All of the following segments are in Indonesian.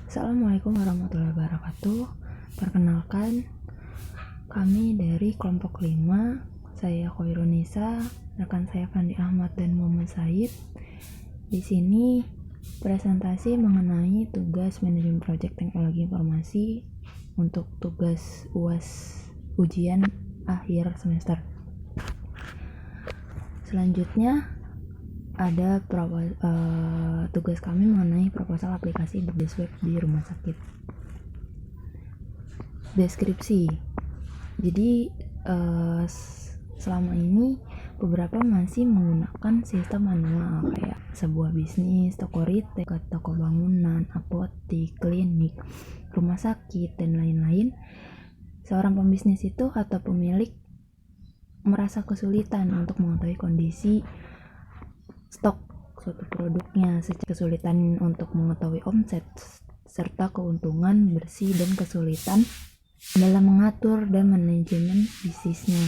Assalamualaikum warahmatullahi wabarakatuh. Perkenalkan, kami dari kelompok 5. Saya Khoirunisa, rekan saya Fandi Ahmad dan Muhammad Said. Di sini presentasi mengenai tugas manajemen proyek teknologi informasi untuk tugas UAS ujian akhir semester. Selanjutnya ada tugas kami mengenai proposal aplikasi berbasis web di rumah sakit. Deskripsi. Jadi selama ini beberapa masih menggunakan sistem manual kayak sebuah bisnis, toko retail, toko bangunan, apotik, klinik, rumah sakit, dan lain-lain. Seorang pembisnis itu atau pemilik merasa kesulitan untuk mengetahui kondisi stok suatu produknya, kesulitan untuk mengetahui omset serta keuntungan bersih dan kesulitan dalam mengatur dan manajemen bisnisnya.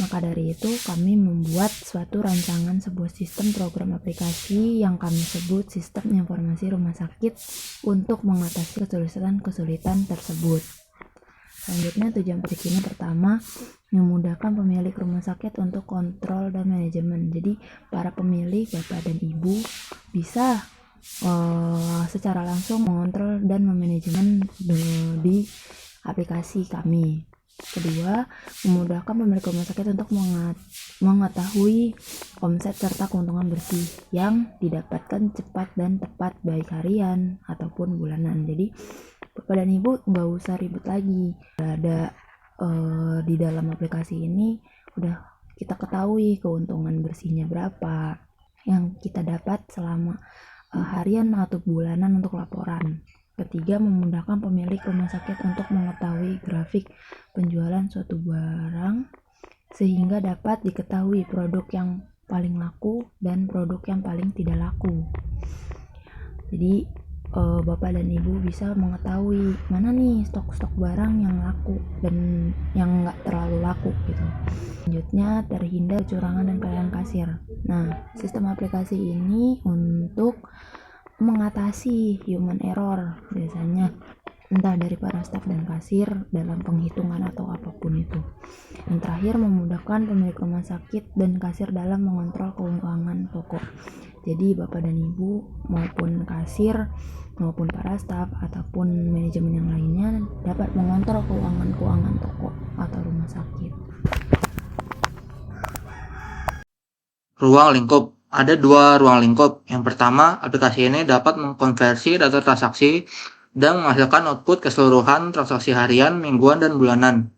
Maka dari itu kami membuat suatu rancangan sebuah sistem program aplikasi yang kami sebut sistem informasi rumah sakit untuk mengatasi kesulitan tersebut. Selanjutnya tujuan proyek ini pertama memudahkan pemilik rumah sakit untuk kontrol dan manajemen. Jadi para pemilik, bapak dan ibu bisa secara langsung mengontrol dan memanajemen di aplikasi kami. Kedua, memudahkan pemilik rumah sakit untuk mengetahui omset serta keuntungan bersih yang didapatkan cepat dan tepat baik harian ataupun bulanan. Jadi bapak dan ibu nggak usah ribet lagi. Ada di dalam aplikasi ini udah kita ketahui keuntungan bersihnya berapa yang kita dapat selama harian atau bulanan untuk laporan. Ketiga, memudahkan pemilik rumah sakit untuk mengetahui grafik penjualan suatu barang sehingga dapat diketahui produk yang paling laku dan produk yang paling tidak laku. Jadi bapak dan ibu bisa mengetahui mana nih stok barang yang laku dan yang nggak terlalu laku gitu. Selanjutnya, terhindar kecurangan dan kesalahan kasir. Nah, sistem aplikasi ini untuk mengatasi human error biasanya entah dari para staf dan kasir dalam penghitungan atau apapun itu. Yang terakhir, memudahkan pemilik rumah sakit dan kasir dalam mengontrol keuangan toko. Jadi bapak dan ibu maupun kasir maupun para staf ataupun manajemen yang lainnya dapat mengontrol keuangan toko atau rumah sakit. Ruang lingkup. Ada 2 ruang lingkup. Yang pertama, aplikasi ini dapat mengkonversi data transaksi dan menghasilkan output keseluruhan transaksi harian, mingguan, dan bulanan.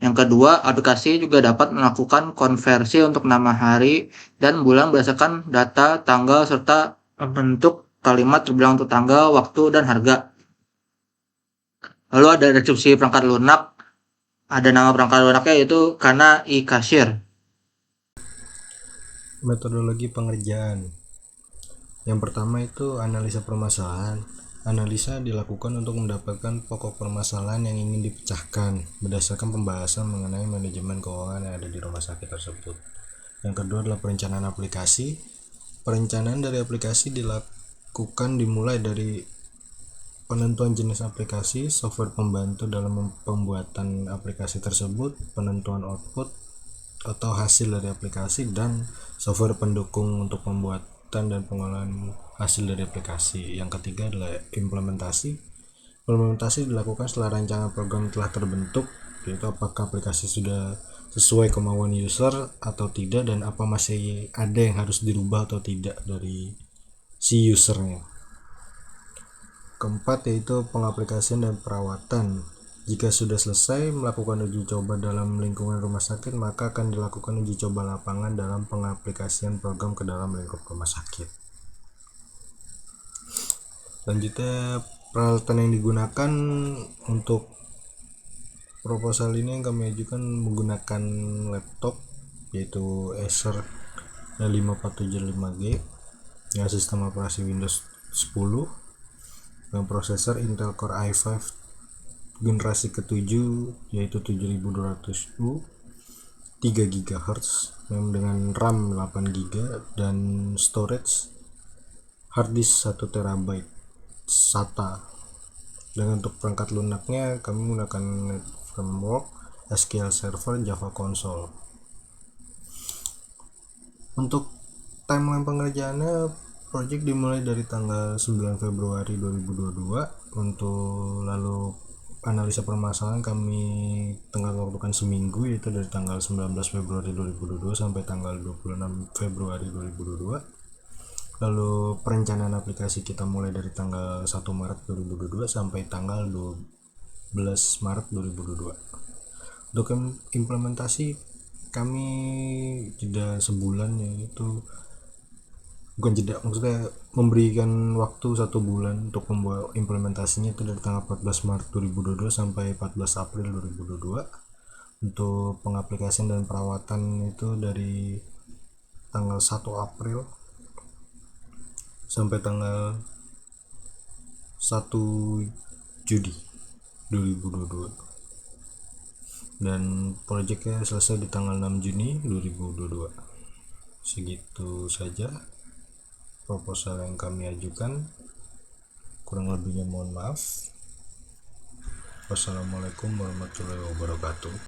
Yang kedua, aplikasi juga dapat melakukan konversi untuk nama hari dan bulan berdasarkan data, tanggal, serta membentuk kalimat terbilang untuk tanggal, waktu, dan harga. Lalu ada deskripsi perangkat lunak. Ada nama perangkat lunaknya yaitu Kana i-Cashier. Metodologi pengerjaan. Yang pertama itu analisa permasalahan. Analisa dilakukan untuk mendapatkan pokok permasalahan yang ingin dipecahkan berdasarkan pembahasan mengenai manajemen keuangan yang ada di rumah sakit tersebut. Yang kedua adalah perencanaan aplikasi. Perencanaan dari aplikasi dilakukan dimulai dari penentuan jenis aplikasi, software pembantu dalam pembuatan aplikasi tersebut, penentuan output atau hasil dari aplikasi, dan software pendukung untuk pembuatan dan pengolahan hasil dari aplikasi. Yang ketiga adalah implementasi. Implementasi dilakukan setelah rancangan program telah terbentuk, yaitu apakah aplikasi sudah sesuai kemauan user atau tidak, dan apa masih ada yang harus dirubah atau tidak dari si usernya. Keempat yaitu pengaplikasian dan perawatan. Jika sudah selesai melakukan uji coba dalam lingkungan rumah sakit, maka akan dilakukan uji coba lapangan dalam pengaplikasian program ke dalam lingkup rumah sakit. Selanjutnya, peralatan yang digunakan untuk proposal ini yang kami ajukan menggunakan laptop yaitu Acer 5475G dengan sistem operasi Windows 10 dengan prosesor Intel Core i5 generasi ke-7 yaitu 7200U 3 GHz dengan RAM 8 GB dan storage harddisk 1 TB. SATA. Dan untuk perangkat lunaknya kami menggunakan Net Framework, SQL Server, Java Console. Untuk timeline pengerjaannya, project dimulai dari tanggal 9 Februari 2022. Untuk lalu analisa permasalahan kami tengah waktukan seminggu, yaitu dari tanggal 19 Februari 2022 sampai tanggal 26 Februari 2022. Lalu perencanaan aplikasi kita mulai dari tanggal 1 Maret 2022 sampai tanggal 12 Maret 2022. Untuk implementasi kami jeda sebulan, yaitu bukan jeda, maksudnya memberikan waktu 1 bulan untuk membuat implementasinya, itu dari tanggal 14 Maret 2022 sampai 14 April 2022. Untuk pengaplikasian dan perawatan itu dari tanggal 1 April sampai tanggal 1 Juli 2022, dan proyeknya selesai di tanggal 6 Juni 2022. Segitu saja proposal yang kami ajukan, kurang lebihnya mohon maaf. Wassalamualaikum warahmatullahi wabarakatuh.